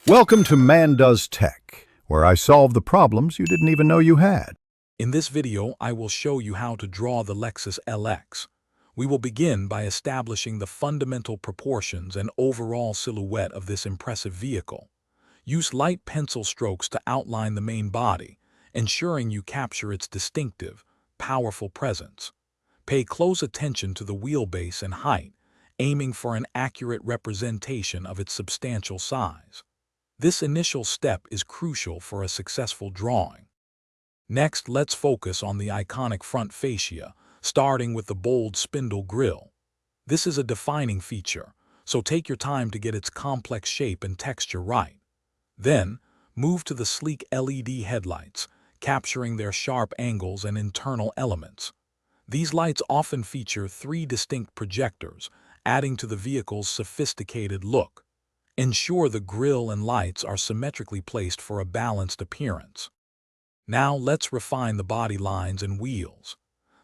Welcome to Man Does Tech, where I solve the problems you didn't even know you had. In this video, I will show you how to draw the Lexus LX. We will begin by establishing the fundamental proportions and overall silhouette of this impressive vehicle. Use light pencil strokes to outline the main body, ensuring you capture its distinctive, powerful presence. Pay close attention to the wheelbase and height, aiming for an accurate representation of its substantial size. This initial step is crucial for a successful drawing. Next, let's focus on the iconic front fascia, starting with the bold spindle grille. This is a defining feature, so take your time to get its complex shape and texture right. Then, move to the sleek LED headlights, capturing their sharp angles and internal elements. These lights often feature three distinct projectors, adding to the vehicle's sophisticated look. Ensure the grille and lights are symmetrically placed for a balanced appearance. Now let's refine the body lines and wheels.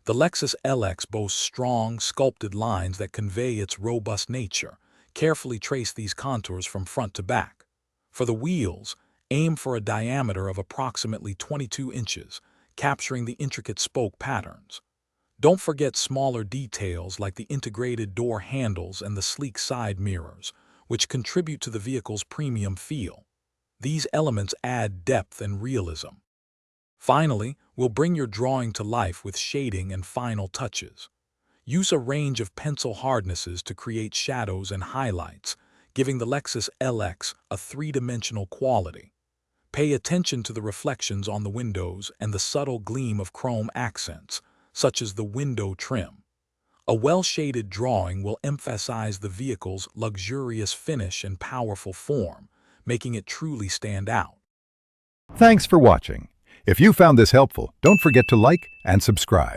The Lexus LX boasts strong, sculpted lines that convey its robust nature. Carefully trace these contours from front to back. For the wheels, aim for a diameter of approximately 22 inches, capturing the intricate spoke patterns. Don't forget smaller details like the integrated door handles and the sleek side mirrors, which contribute to the vehicle's premium feel. These elements add depth and realism. Finally, we'll bring your drawing to life with shading and final touches. Use a range of pencil hardnesses to create shadows and highlights, giving the Lexus LX a three-dimensional quality. Pay attention to the reflections on the windows and the subtle gleam of chrome accents, such as the window trim. A well-shaded drawing will emphasize the vehicle's luxurious finish and powerful form, making it truly stand out. Thanks for watching. If you found this helpful, don't forget to like and subscribe.